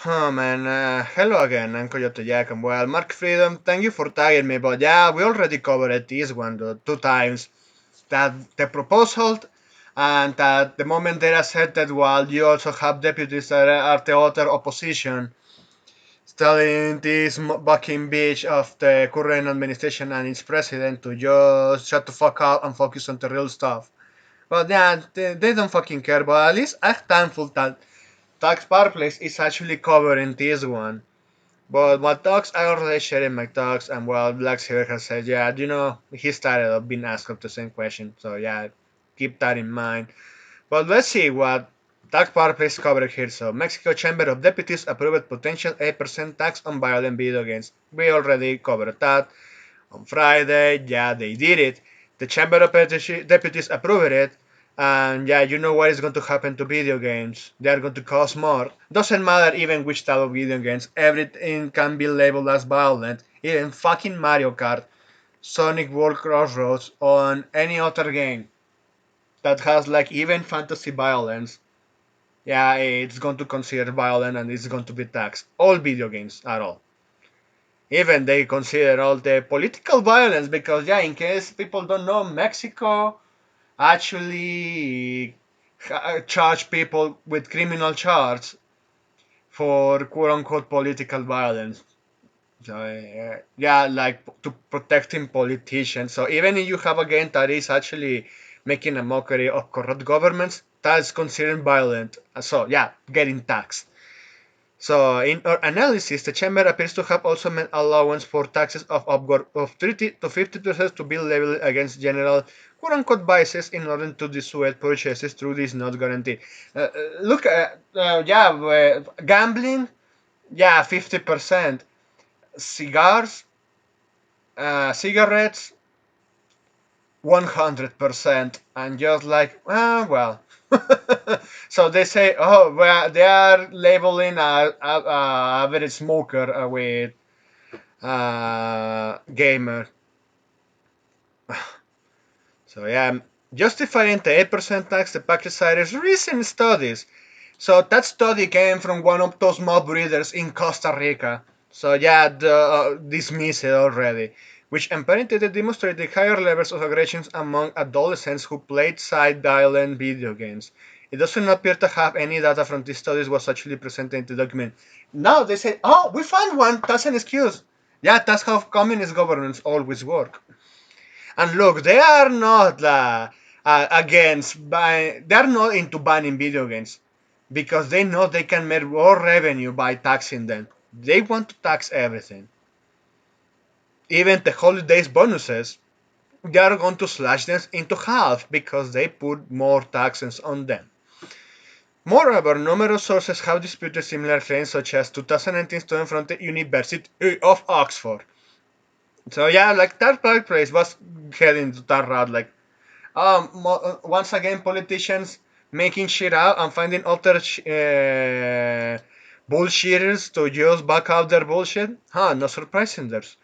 Oh man, hello again, I'm Coyote Jack, and well, Mark Freedom, thank you for tagging me, but yeah, we already covered this one two times. That the proposal and that the moment they said that while you also have deputies that are the other opposition, telling this bucking bitch of the current administration and its president to just shut the fuck up and focus on the real stuff. But yeah, they don't fucking care, but at least I'm thankful that Tax Fireplace is actually covering this one. But my talks, I already shared my talks, and well, Black Silver has said, yeah, he started up being asked the same question, so yeah, keep that in mind. But let's see what tax fireplace covered here. So, Mexico Chamber of Deputies approved potential 8% tax on violent video games. We already covered that on Friday. Yeah, they did it. The Chamber of Deputies approved it. And yeah, you know what is going to happen to video games. They are going to cost more. Doesn't matter even which type of video games. Everything can be labeled as violent. Even fucking Mario Kart, Sonic World Crossroads, on any other game that has like even fantasy violence. Yeah, it's going to consider violent and it's going to be taxed. All video games at all. Even they consider all the political violence because, yeah, in case people don't know, Mexico actually charge people with criminal charge for quote unquote political violence. So, yeah, like to protecting politicians. So even if you have a game that is actually making a mockery of corrupt governments, that's considered violent. So, yeah, getting taxed. So, in our analysis, the chamber appears to have also made allowance for taxes of upward of 30 to 50% to be leveled against general quote-unquote biases in order to dissuade purchases through this not guaranteed. Look at, gambling, yeah, 50%. Cigars, cigarettes, 100%. And just like, well. So they say, oh, well, they are labeling a average smoker with gamer. So yeah, justifying the 8% tax, the package cites recent studies. So that study came from one of those mob breeders in Costa Rica. So yeah, dismiss it already. Which apparently demonstrated higher levels of aggression among adolescents who played side-island video games. It doesn't appear to have any data from these studies was actually presented in the document. Now they say, oh, we found one. That's an excuse. Yeah, that's how communist governments always work. And look, they are not they are not into banning video games because they know they can make more revenue by taxing them. They want to tax everything. Even the holidays bonuses, they are going to slash them into half because they put more taxes on them. Moreover, numerous sources have disputed similar claims, such as 2019 student from the University of Oxford. So yeah, like that place was heading to that route, like once again, politicians making shit out and finding other bullshitters to just back out their bullshit. Huh, no surprising there's.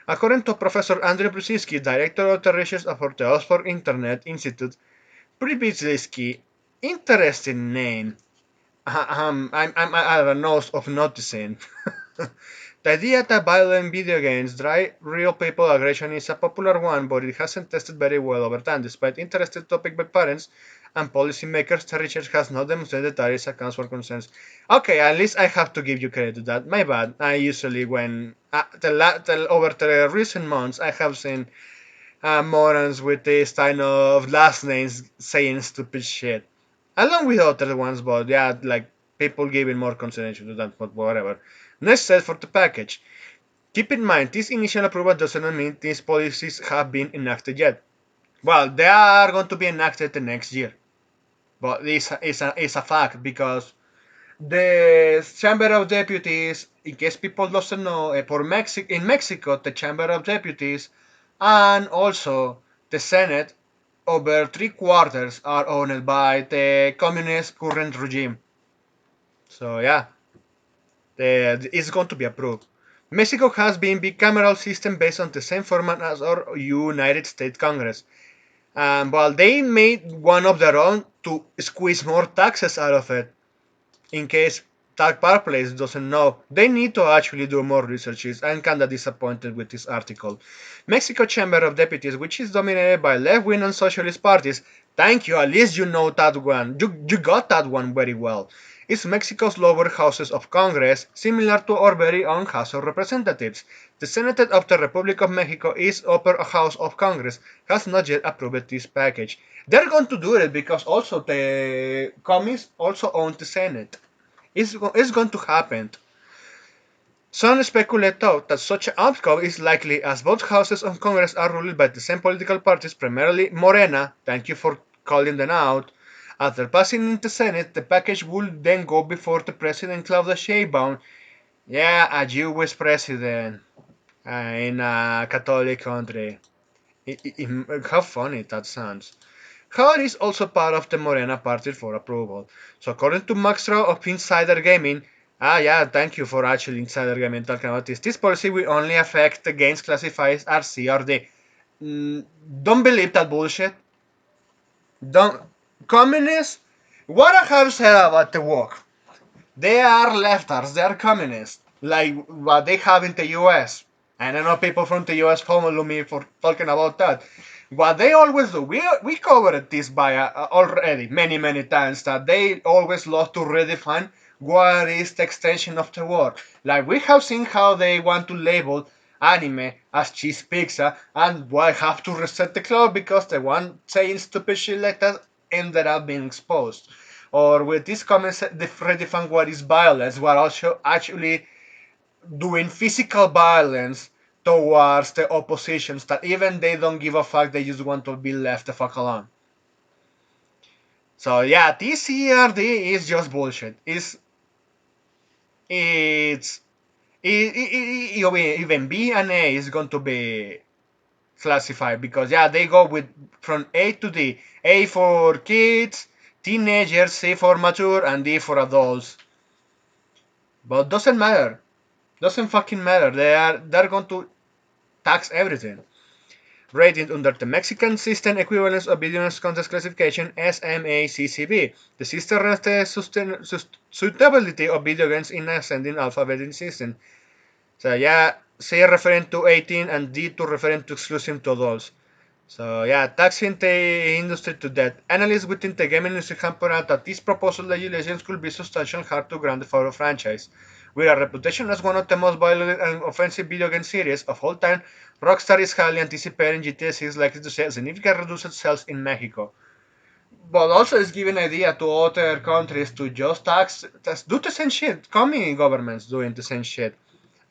According to Professor Andrei Brzezinski, director of the research for the Oxford Internet Institute, Brzezinski, interesting name. I'm at a nose of noticing. The idea that violent video games drive real people aggression is a popular one, but it hasn't tested very well over time. Despite interested topic by parents and policymakers, the research has not demonstrated that it accounts for concerns. Okay, at least I have to give you credit to that. My bad. I usually, when over the recent months, I have seen morons with this kind of last names saying stupid shit, along with other ones, but yeah, like people giving more consideration to that, but whatever. Next step for the package. Keep in mind, this initial approval doesn't mean these policies have been enacted yet. Well, they are going to be enacted the next year, but it's a fact because the Chamber of Deputies, in case people doesn't know, in Mexico, the Chamber of Deputies and also the Senate, over three quarters are owned by the communist current regime. So yeah, it's going to be approved. Mexico has been bicameral system based on the same format as our United States Congress. But they made one of their own to squeeze more taxes out of it in case that Park Place doesn't know. They need to actually do more researches. I'm kinda disappointed with this article. Mexico Chamber of Deputies, which is dominated by left-wing and socialist parties. Thank you, at least you know that one. You got that one very well. It's Mexico's lower houses of Congress, similar to our very own House of Representatives. The Senate of the Republic of Mexico is upper house of Congress, has not yet approved this package. They're going to do it because also the commies also own the Senate. It's going to happen. Some speculate though that such an outcome is likely as both houses of Congress are ruled by the same political parties, primarily Morena. Thank you for calling them out. After passing in the Senate, the package would then go before the President Claudia Sheinbaum. Yeah, a US president in a Catholic country. How funny that sounds. Howard is also part of the Morena party for approval. So according to Maxro of Insider Gaming, yeah, thank you for actually Insider Gaming talking about this. This policy will only affect the games classified as C or D. Don't believe that bullshit. Don't. Communists? What I have said about the walk. They are leftards, they are communists, like what they have in the US. And I know people from the US follow me for talking about that. What they always do, we covered this by already many times, that they always love to redefine what is the extension of the war. Like we have seen how they want to label anime as cheese pizza, and why have to reset the clock because the one saying stupid shit like that ended up being exposed. Or with this comments, they redefine what is violence, while also actually doing physical violence towards the oppositions that even they don't give a fuck, they just want to be left the fuck alone. So yeah, this CRD is just bullshit. It's even B and A is going to be classified because yeah, they go with from A to D. A for kids, teenagers, C for mature, and D for adults. But doesn't matter. Doesn't fucking matter. They're going to tax everything. Rated under the Mexican System Equivalence of Business Contest Classification SMACCB. The system ranks the suitability of video games in ascending alphabetic system. So yeah, C referring to 18 and D to referring to exclusive to adults. So yeah, taxing the industry to death. Analysts within the gaming industry have pointed out that this proposed legislation could be substantial hard to Grand Theft Auto franchise. With a reputation as one of the most violent and offensive video game series of all time, Rockstar is highly anticipating GTA 6 likely to see significant reduced sales in Mexico. But also it's giving idea to other countries to just do the same shit. Communist governments doing the same shit.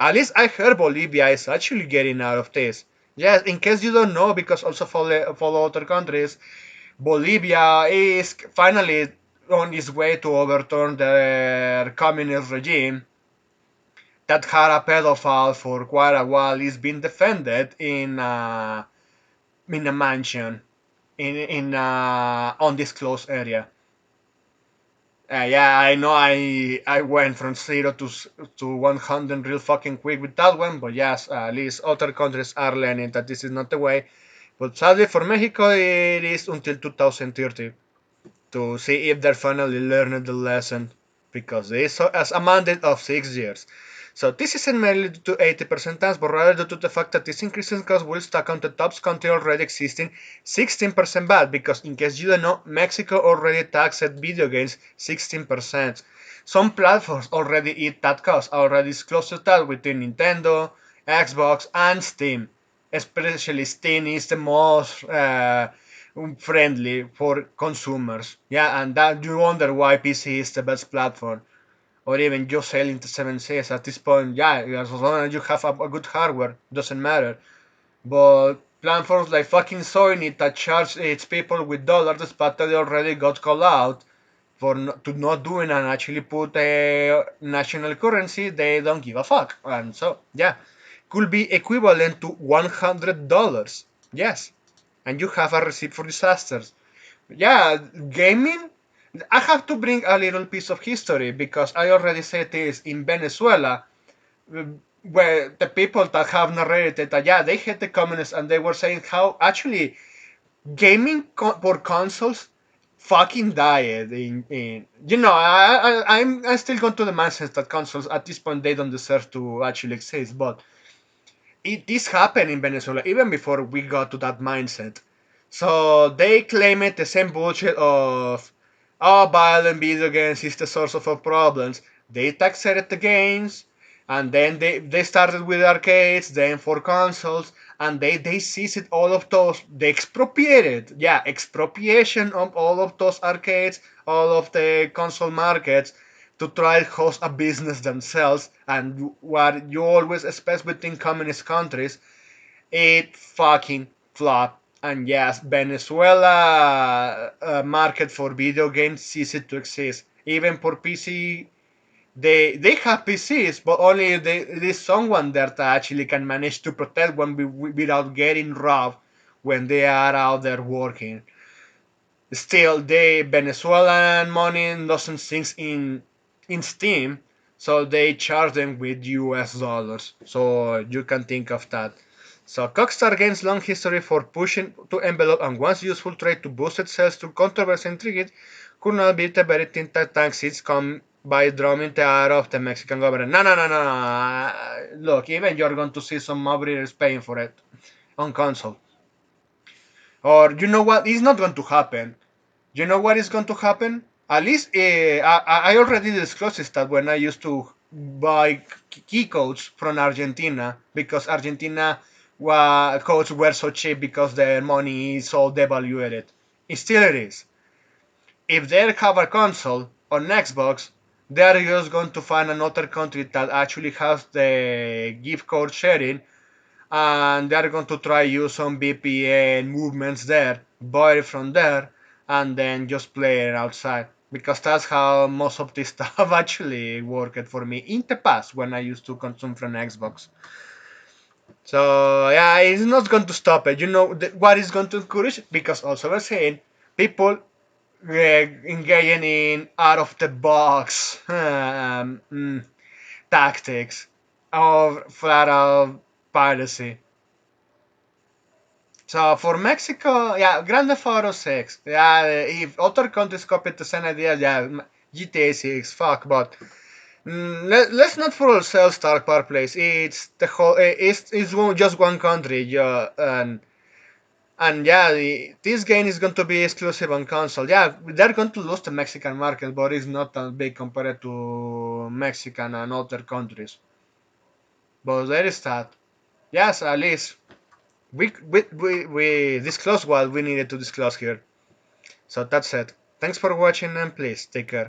At least I heard Bolivia is actually getting out of this. Yes, in case you don't know, because also follow other countries, Bolivia is finally on its way to overturn their communist regime that had a pedophile for quite a while is being defended in a mansion in undisclosed area. Yeah, I know. I went from 0 to 100 real fucking quick with that one, but yes, at least other countries are learning that this is not the way. But sadly for Mexico, it is until 2030 to see if they finally learned the lesson, because this is a mandate of 6 years. So this isn't merely due to 80% tax, but rather due to the fact that this increase in cost will stack on the top country already existing 16% VAT, because in case you don't know, Mexico already taxed video games 16%. Some platforms already eat that cost, already is close to that within Nintendo, Xbox, and Steam. Especially Steam is the most friendly for consumers. Yeah, and that you wonder why PC is the best platform, or even just selling to 7Cs at this point. Yeah, as long as you have a good hardware, doesn't matter. But platforms like fucking Sony that charge its people with dollars, despite that they already got called out for to not doing and actually put a national currency, they don't give a fuck. And so, yeah, could be equivalent to $100. Yes, and you have a receipt for disasters. Yeah, gaming. I have to bring a little piece of history because I already said this in Venezuela, uh, where the people that have narrated that yeah they hate the communists and they were saying how actually gaming for consoles fucking died in I'm still going to the mindset that consoles at this point they don't deserve to actually exist, but this happened in Venezuela even before we got to that mindset. So they claim it the same bullshit of violent video games is the source of all problems. They taxed the games, and then they started with arcades, then for consoles, and they seized all of those. They expropriated, yeah, expropriation of all of those arcades, all of the console markets, to try to host a business themselves. And what you always expect within communist countries, it fucking flopped. And yes, Venezuela market for video games ceased to exist. Even for PC, they have PCs, but only there is someone there that actually can manage to protect one without getting robbed when they are out there working. Still, the Venezuelan money doesn't sink in Steam, so they charge them with US dollars. So you can think of that. So Cockstar gains long history for pushing to envelope and once useful trade to boost its sales to controversy and intrigue could not be the very thing that thanks its come by drumming the ire of the Mexican government. No, no, no, no, no. Look, even you're going to see some operators paying for it on console. Or you know what? It's not going to happen. You know what is going to happen? At least I already disclosed this that when I used to buy key codes from Argentina because Argentina codes were so cheap because their money is so devalued. It still it is. If they have a console on Xbox, they are just going to find another country that actually has the gift code sharing and they're going to try use some VPN movements there, buy it from there, and then just play it outside. Because that's how most of this stuff actually worked for me in the past when I used to consume from Xbox. So yeah, it's not going to stop it. You know what is going to encourage? Because also we're saying people engaging in out of the box tactics of flat out piracy. So for Mexico, yeah, Grand Theft Auto 6. Yeah, if other countries copy the same idea, yeah, GTA 6, fuck, but let's not fool ourselves, Star Power Place. It's the whole, it's just one country, yeah, and yeah, this game is going to be exclusive on console. Yeah, they're going to lose the Mexican market, but it's not that big compared to Mexican and other countries. But there is that. Yes, at least we disclosed what we needed to disclose here. So that's it. Thanks for watching and please take care.